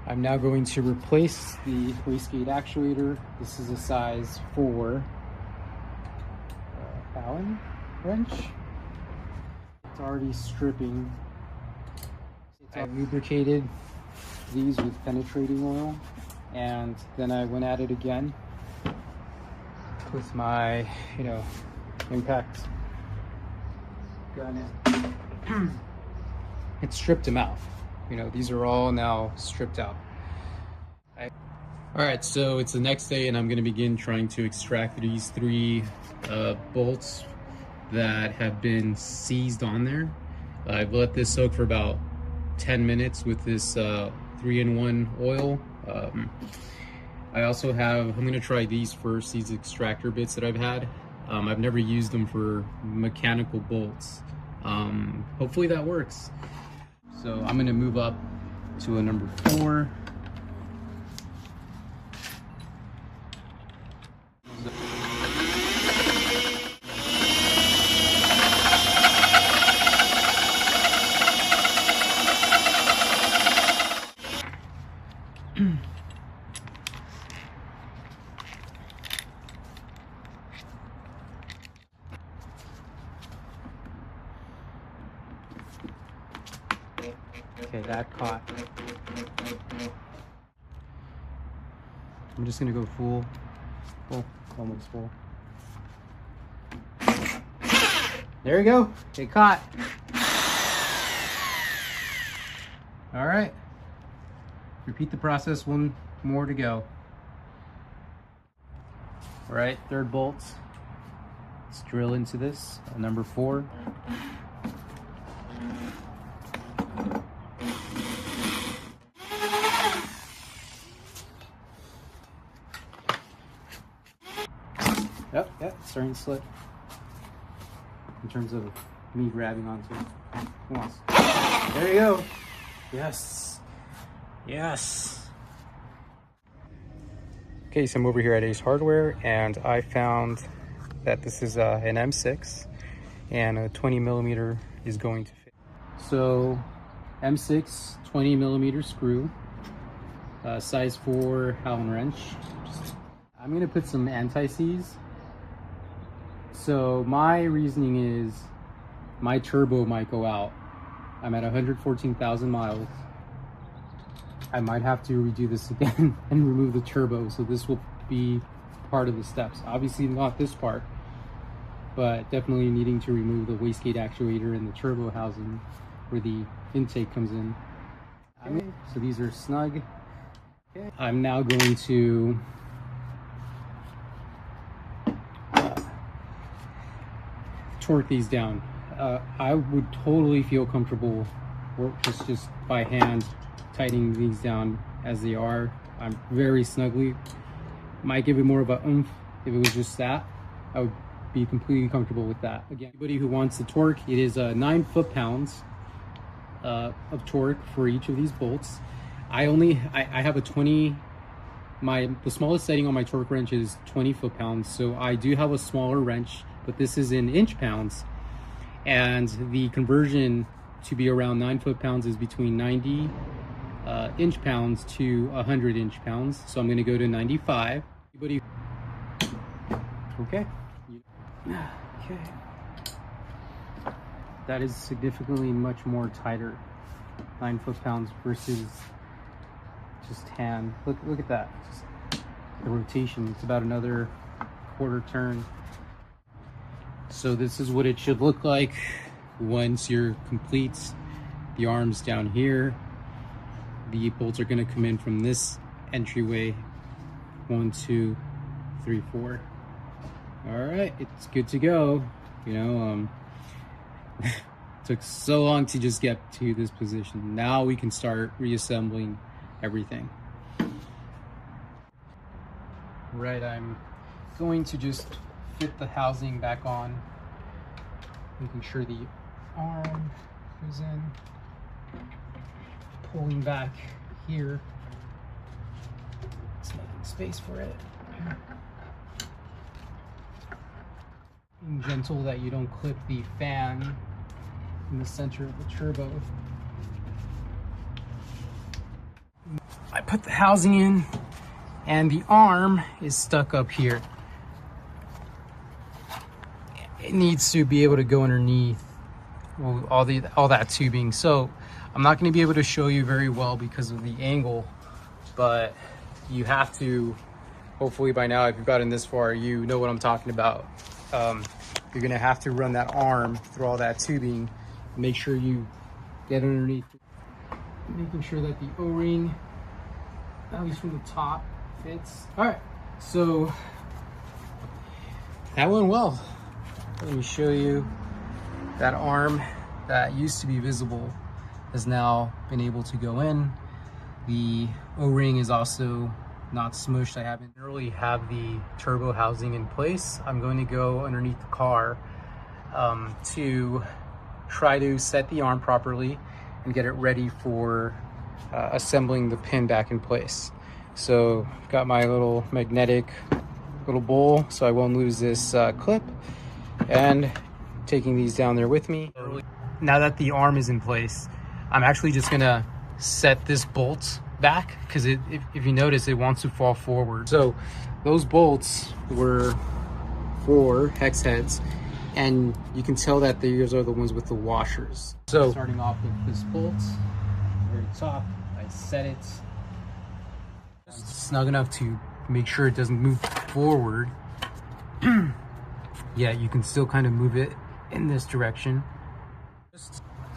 I'm now going to replace the wastegate actuator. This is a size 4 Allen wrench. It's already stripping. I lubricated these with penetrating oil, and then I went at it again with my, impact gun. It stripped them out. These are all now stripped out. All right, so it's the next day and I'm gonna begin trying to extract these 3 bolts that have been seized on there. I've let this soak for about 10 minutes with this 3-in-1 oil. I also I'm gonna try these first, these extractor bits that I've had. I've never used them for mechanical bolts. Hopefully that works. So I'm gonna move up to a number 4. Okay, that caught. I'm just gonna go full, almost full. There you go, it caught. All right, repeat the process, 1 more to go. All right, 3rd bolt. Let's drill into this, number 4. Yep, it's starting to slip in terms of me grabbing onto it. Come on. There you go. Yes. Okay, so I'm over here at Ace Hardware and I found that this is an M6 and a 20mm is going to fit. So M6 20mm screw, size 4 Allen wrench. I'm gonna put some anti-seize. So my reasoning is my turbo might go out. I'm at 114,000 miles. I might have to redo this again and remove the turbo. So this will be part of the steps. Obviously not this part, but definitely needing to remove the wastegate actuator and the turbo housing where the intake comes in. Okay. So these are snug. Okay. I'm now going to torque these down. I would totally feel comfortable just by hand tightening these down as they are. I'm very snugly. Might give it more of a oomph if it was just that. I would be completely comfortable with that. Again, anybody who wants the torque, it is 9 foot-pounds of torque for each of these bolts. I have a 20. The smallest setting on my torque wrench is 20 foot-pounds, so I do have a smaller wrench, but this is in inch-pounds, and the conversion to be around 9 foot-pounds is between 90 inch-pounds to 100 inch-pounds. So I'm going to go to 95. Okay. Okay. That is significantly much more tighter. 9 foot-pounds versus just hand. Look at that. Just the rotation. It's about another quarter turn. So this is what it should look like once you're complete. The arms down here. The bolts are going to come in from this entryway. 1, 2, 3, 4. All right, it's good to go. Took so long to just get to this position. Now we can start reassembling everything. Right, I'm going to just fit the housing back on, making sure the arm goes in, pulling back here, just making space for it. Being gentle that you don't clip the fan in the center of the turbo. I put the housing in, and the arm is stuck up here. It needs to be able to go underneath all that tubing. So I'm not going to be able to show you very well because of the angle, but you have to, hopefully by now, if you've gotten this far, you know what I'm talking about. You're going to have to run that arm through all that tubing. Make sure you get underneath, making sure that the O-ring, at least from the top, fits. All right, so that went well. Let me show you that arm that used to be visible has now been able to go in. The O-ring is also not smushed. I haven't really have the turbo housing in place. I'm going to go underneath the car to try to set the arm properly and get it ready for assembling the pin back in place. So I've got my little magnetic little bowl so I won't lose this clip, and taking these down there with me. Now that the arm is in place, I'm actually just gonna set this bolt back because if you notice, it wants to fall forward. So those bolts were 4 hex heads, and you can tell that these are the ones with the washers. So starting off with this bolt, very top, I set it snug enough to make sure it doesn't move forward. Yeah, you can still kind of move it in this direction.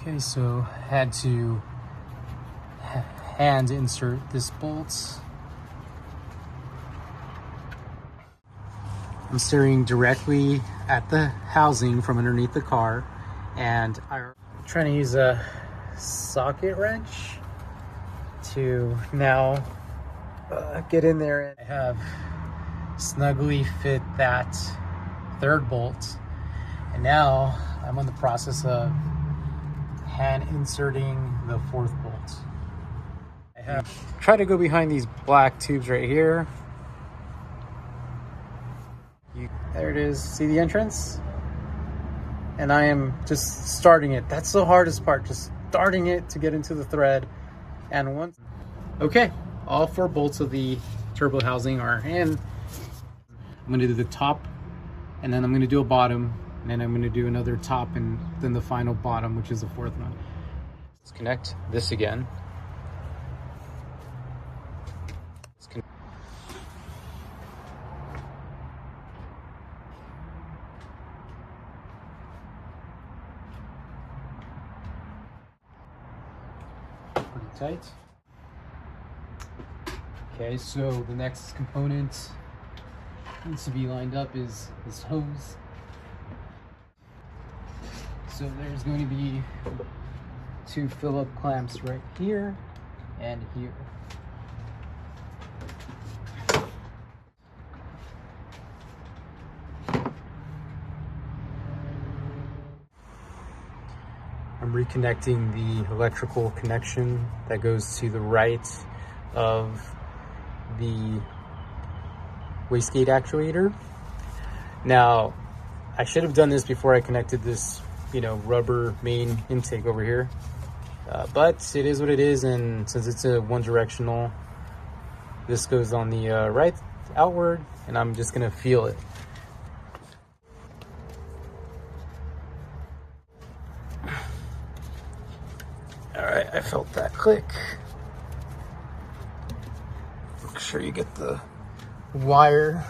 Okay, so I had to hand insert this bolt. I'm staring directly at the housing from underneath the car, and I'm trying to use a socket wrench to now get in there. I have snugly fit that 3rd bolt, and now I'm in the process of hand inserting the 4th bolt. I have tried to go behind these black tubes right here. There it is. See the entrance? And I am just starting it. That's the hardest part, just starting it to get into the thread. And once, okay, all 4 bolts of the turbo housing are in. I'm going to do the top, and then I'm going to do a bottom, and then I'm going to do another top, and then the final bottom, which is the 4th one. Let's connect this again. Pretty tight. Okay, so the next component needs to be lined up is this hose. So there's going to be 2 fill-up clamps right here and here. I'm reconnecting the electrical connection that goes to the right of the wastegate actuator. Now, I should have done this before I connected this, rubber main intake over here, but it is what it is, and since it's a one-directional, this goes on the right outward, and I'm just gonna feel it. All right, I felt that click. Make sure you get the wire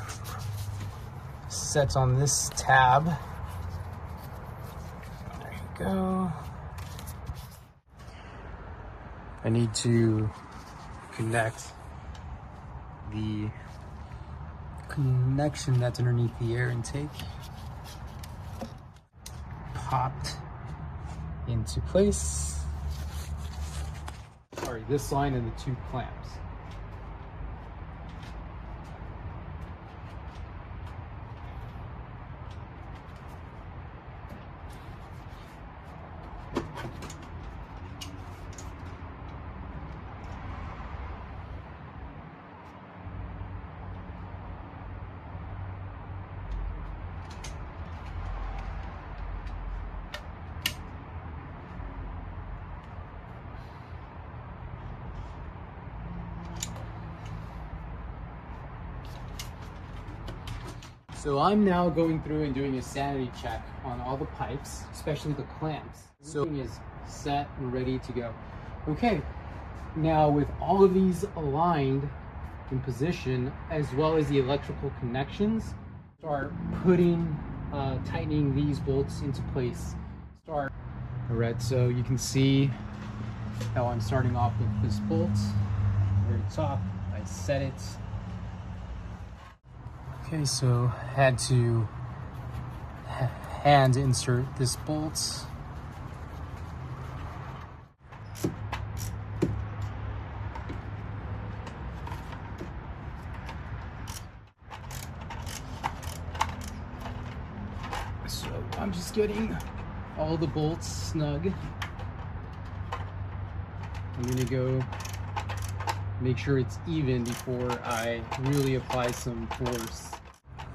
set on this tab. There you go. I need to connect the connection that's underneath the air intake. Popped into place. Sorry, this line and the 2 clamps. So I'm now going through and doing a sanity check on all the pipes, especially the clamps. So everything is set and ready to go. Okay, now with all of these aligned in position, as well as the electrical connections, start putting, tightening these bolts into place. All right, so you can see how I'm starting off with this bolt. Very top, I set it. Okay, so had to hand insert this bolt. So I'm just getting all the bolts snug. I'm gonna go make sure it's even before I really apply some force.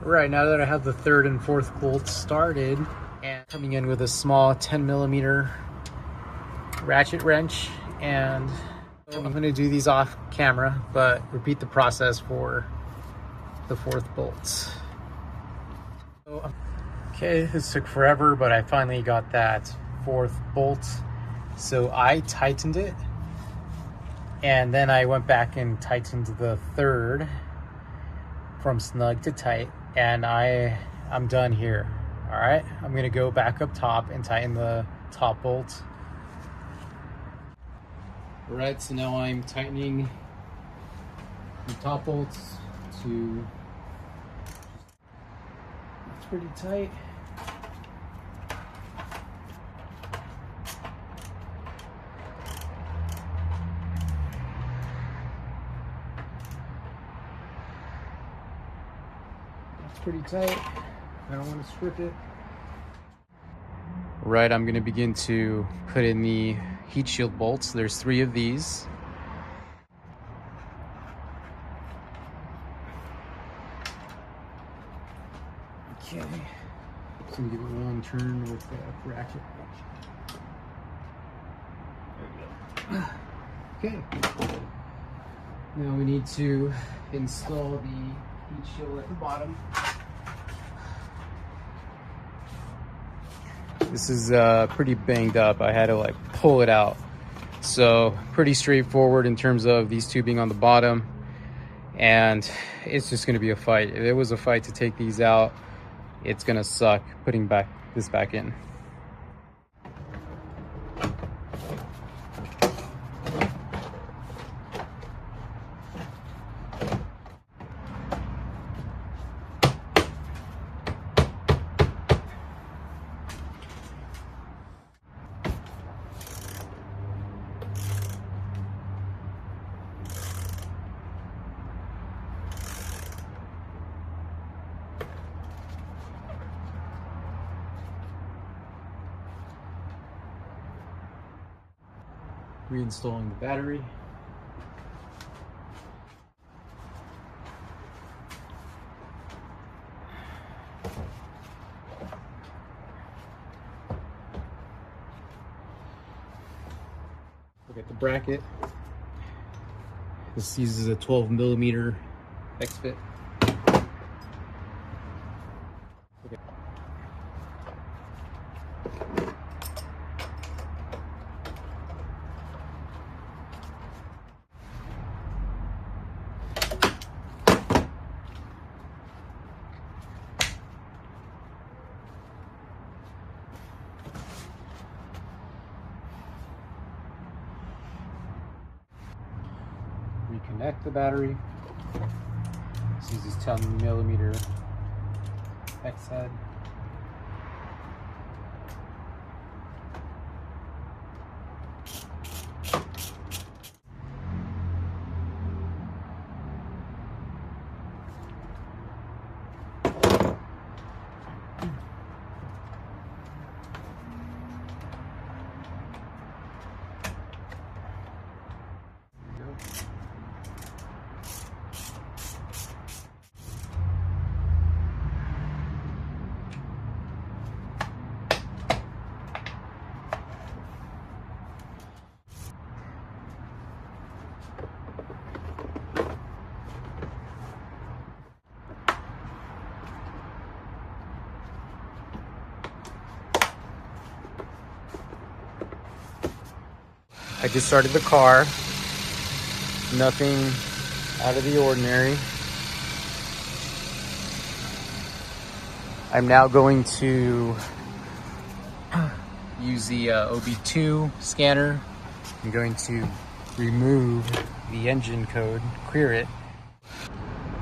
Right, now that I have the third and fourth bolts started, and coming in with a small 10mm ratchet wrench, and I'm gonna do these off camera, but repeat the process for the fourth bolts. Okay, this took forever, but I finally got that fourth bolt. So I tightened it, and then I went back and tightened the third from snug to tight, and I'm done here. All right, I'm gonna go back up top and tighten the top bolt. All right, so now I'm tightening the top bolts to, it's pretty tight. Pretty tight. I don't want to strip it. Right, I'm going to begin to put in the heat shield bolts. There's 3 of these. Okay, so I'm going to give it one turn with the ratchet. There we go. Okay, now we need to install the heat shield at the bottom. This is pretty banged up. I had to like pull it out. So pretty straightforward in terms of these two being on the bottom, and it's just gonna be a fight. If it was a fight to take these out, it's gonna suck putting this back in. Reinstalling the battery. Look at the bracket. This uses a 12mm X-fit. Okay. Reconnect the battery. This uses 10mm X head. I just started the car. Nothing out of the ordinary. I'm now going to use the OB2 scanner. I'm going to remove the engine code, clear it.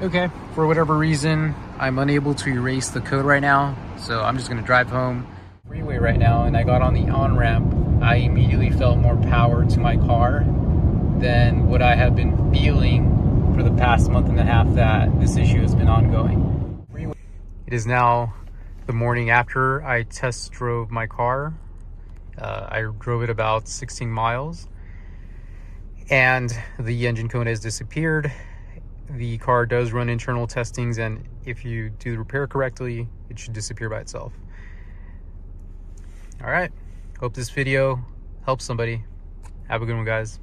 Okay, for whatever reason, I'm unable to erase the code right now, so I'm just gonna drive home. Freeway right now, and I got on the on-ramp. I immediately felt more power to my car than what I have been feeling for the past month and a half that this issue has been ongoing. It is now the morning after I test drove my car. I drove it about 16 miles and the engine code has disappeared. The car does run internal testings, and if you do the repair correctly, it should disappear by itself. All right, hope this video helps somebody. Have a good one, guys.